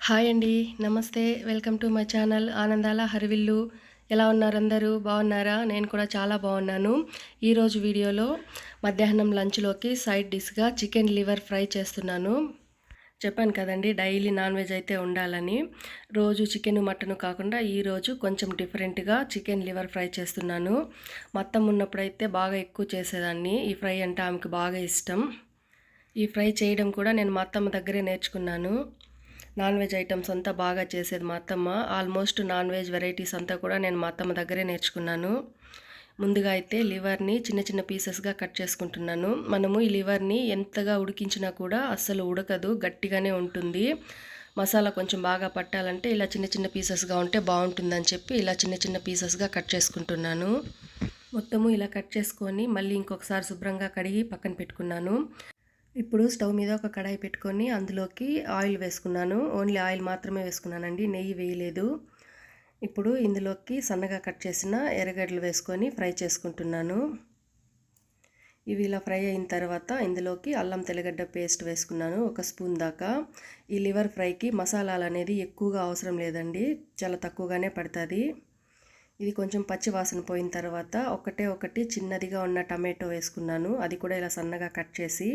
Hi అండి. నమస్తే. Welcome to my channel ఆనందాల హరివిల్లు. ఎలా ఉన్నారు అందరూ? బాగున్నారా? నేను కూడా చాలా బాగున్నాను. ఈరోజు వీడియోలో మధ్యాహ్నం లంచ్‌లోకి సైడ్ డిష్‌గా చికెన్ లివర్ ఫ్రై చేస్తున్నాను. చెప్పాను కదండీ డైలీ నాన్ వెజ్ అయితే ఉండాలని. రోజు చికెను, మటను కాకుండా ఈరోజు కొంచెం డిఫరెంట్‌గా చికెన్ లివర్ ఫ్రై చేస్తున్నాను. మా అత్తమ్మ ఉన్నప్పుడైతే బాగా ఎక్కువ చేసేదాన్ని. ఈ ఫ్రై అంటే ఆమెకు బాగా ఇష్టం. ఈ ఫ్రై చేయడం కూడా నేను మా అత్తమ్మ దగ్గరే నేర్చుకున్నాను. నాన్ వెజ్ ఐటమ్స్ అంతా బాగా చేసేది మా అత్తమ్మ. ఆల్మోస్ట్ నాన్ వెజ్ వెరైటీస్ అంతా కూడా నేను మా అత్తమ్మ దగ్గరే నేర్చుకున్నాను. ముందుగా అయితే లివర్ని చిన్న చిన్న పీసెస్గా కట్ చేసుకుంటున్నాను. మనము ఈ లివర్ని ఎంతగా ఉడికించినా కూడా అస్సలు ఉడకదు, గట్టిగానే ఉంటుంది. మసాలా కొంచెం బాగా పట్టాలంటే ఇలా చిన్న చిన్న పీసెస్గా ఉంటే బాగుంటుందని చెప్పి ఇలా చిన్న చిన్న పీసెస్గా కట్ చేసుకుంటున్నాను. మొత్తము ఇలా కట్ చేసుకొని మళ్ళీ ఇంకొకసారి శుభ్రంగా కడిగి పక్కన పెట్టుకున్నాను. ఇప్పుడు స్టవ్ మీద ఒక కడాయి పెట్టుకొని అందులోకి ఆయిల్ వేసుకున్నాను. ఓన్లీ ఆయిల్ మాత్రమే వేసుకున్నానండి, నెయ్యి వేయలేదు. ఇప్పుడు ఇందులోకి సన్నగా కట్ చేసిన ఎర్రగడ్డలు వేసుకొని ఫ్రై చేసుకుంటున్నాను. ఇవి ఇలా ఫ్రై అయిన తర్వాత ఇందులోకి అల్లం తెల్లగడ్డ పేస్ట్ వేసుకున్నాను, ఒక స్పూన్ దాకా. ఈ లివర్ ఫ్రైకి మసాలాలు అనేది ఎక్కువగా అవసరం లేదండి, చాలా తక్కువగానే పడుతుంది. ఇది కొంచెం పచ్చి వాసన పోయిన తర్వాత ఒకటి చిన్నదిగా ఉన్న టమాటో వేసుకున్నాను. అది కూడా ఇలా సన్నగా కట్ చేసి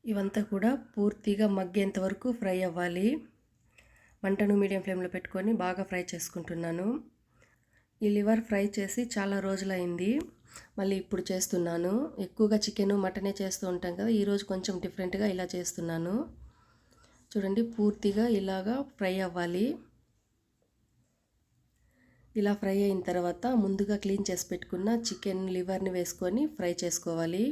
ఇవంతా కూడా పూర్తిగా మగ్గేంత వరకు ఫ్రై అవ్వాలి. మంటను మీడియం ఫ్లేమ్లో పెట్టుకొని బాగా ఫ్రై చేసుకుంటున్నాను. ఈ లివర్ ఫ్రై చేసి చాలా రోజులైంది, మళ్ళీ ఇప్పుడు చేస్తున్నాను. ఎక్కువగా చికెను, మటనే చేస్తూ ఉంటాం కదా, ఈరోజు కొంచెం డిఫరెంట్గా ఇలా చేస్తున్నాను. చూడండి, పూర్తిగా ఇలాగా ఫ్రై అవ్వాలి. ఇలా ఫ్రై అయిన తర్వాత ముందుగా క్లీన్ చేసి పెట్టుకున్న చికెన్ లివర్ని వేసుకొని ఫ్రై చేసుకోవాలి.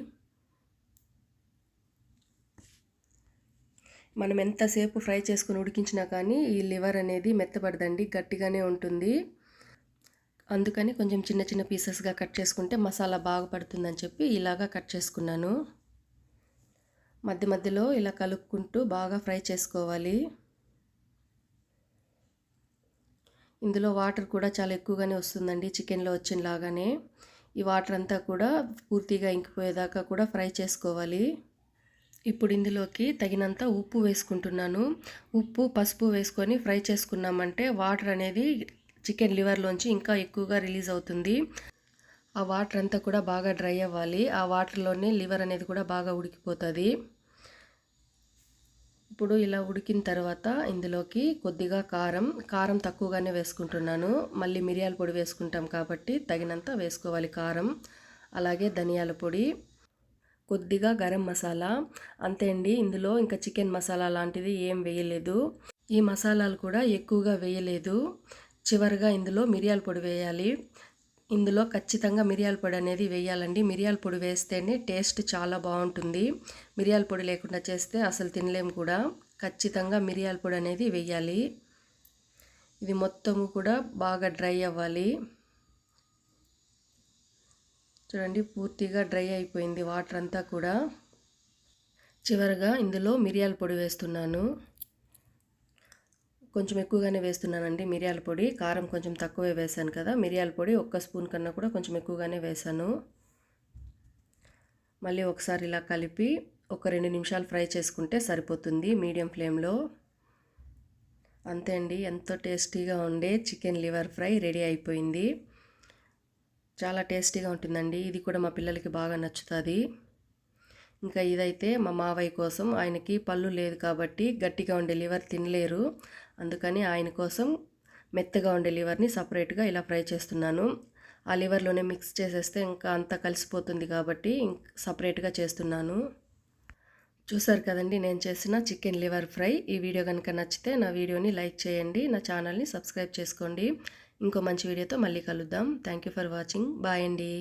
మనం ఎంతసేపు ఫ్రై చేసుకుని ఉడికించినా కానీ ఈ లివర్ అనేది మెత్తబడదండి, గట్టిగానే ఉంటుంది. అందుకని కొంచెం చిన్న చిన్న పీసెస్గా కట్ చేసుకుంటే మసాలా బాగా పడుతుందని చెప్పి ఇలాగా కట్ చేసుకున్నాను. మధ్య మధ్యలో ఇలా కలుపుకుంటూ బాగా ఫ్రై చేసుకోవాలి. ఇందులో వాటర్ కూడా చాలా ఎక్కువగానే వస్తుందండి, చికెన్లో వచ్చిన లాగానే. ఈ వాటర్ అంతా కూడా పూర్తిగా ఇంకిపోయేదాకా కూడా ఫ్రై చేసుకోవాలి. ఇప్పుడు ఇందులోకి తగినంత ఉప్పు వేసుకుంటున్నాను. ఉప్పు, పసుపు వేసుకొని ఫ్రై చేసుకున్నామంటే వాటర్ అనేది చికెన్ లివర్లోంచి ఇంకా ఎక్కువగా రిలీజ్ అవుతుంది. ఆ వాటర్ అంతా కూడా బాగా డ్రై అవ్వాలి. ఆ వాటర్లోనే లివర్ అనేది కూడా బాగా ఉడికిపోతుంది. ఇప్పుడు ఇలా ఉడికిన తర్వాత ఇందులోకి కొద్దిగా కారం తక్కువగానే వేసుకుంటున్నాను. మళ్ళీ మిరియాల పొడి వేసుకుంటాం కాబట్టి తగినంత వేసుకోవాలి కారం. అలాగే ధనియాల పొడి, కొద్దిగా గరం మసాలా, అంతే అండి. ఇందులో ఇంకా చికెన్ మసాలా లాంటిది ఏం వేయలేదు. ఈ మసాలాలు కూడా ఎక్కువగా వేయలేదు. చివరిగా ఇందులో మిరియాల పొడి వేయాలి. ఇందులో ఖచ్చితంగా మిరియాల పొడి అనేది వేయాలండి. మిరియాల పొడి వేస్తేనే టేస్ట్ చాలా బాగుంటుంది. మిరియాల పొడి లేకుండా చేస్తే అసలు తినలేము కూడా. ఖచ్చితంగా మిరియాల పొడి అనేది వేయాలి. ఇది మొత్తము కూడా బాగా డ్రై అవ్వాలి. చూడండి, పూర్తిగా డ్రై అయిపోయింది వాటర్ అంతా కూడా. చివరగా ఇందులో మిరియాల పొడి వేస్తున్నాను. కొంచెం ఎక్కువగానే వేస్తున్నానండి మిరియాల పొడి. కారం కొంచెం తక్కువే వేశాను కదా, మిరియాల పొడి ఒక్క స్పూన్ కన్నా కూడా కొంచెం ఎక్కువగానే వేశాను. మళ్ళీ ఒకసారి ఇలా కలిపి ఒక 2 నిమిషాలు ఫ్రై చేసుకుంటే సరిపోతుంది మీడియం ఫ్లేమ్లో. అంతే అండి, ఎంతో టేస్టీగా ఉండే చికెన్ లివర్ ఫ్రై రెడీ అయిపోయింది. చాలా టేస్టీగా ఉంటుందండి. ఇది కూడా మా పిల్లలకి బాగా నచ్చుతుంది. ఇంకా ఇదైతే మా మావయ్య కోసం, ఆయనకి పళ్ళు లేదు కాబట్టి గట్టిగా ఉండే లివర్ తినలేరు. అందుకని ఆయన కోసం మెత్తగా ఉండే లివర్ని సపరేట్గా ఇలా ఫ్రై చేస్తున్నాను. ఆ లివర్లోనే మిక్స్ చేసేస్తే ఇంకా అంతా కలిసిపోతుంది కాబట్టి సపరేట్గా చేస్తున్నాను. చూసారు కదండి నేను చేసిన చికెన్ లివర్ ఫ్రై. ఈ వీడియో కనుక నచ్చితే నా వీడియోని లైక్ చేయండి, నా ఛానల్ని సబ్స్క్రైబ్ చేసుకోండి. ఇంకో మంచి వీడియోతో మళ్ళీ కలుద్దాం. Thank you for watching. Bye అండి.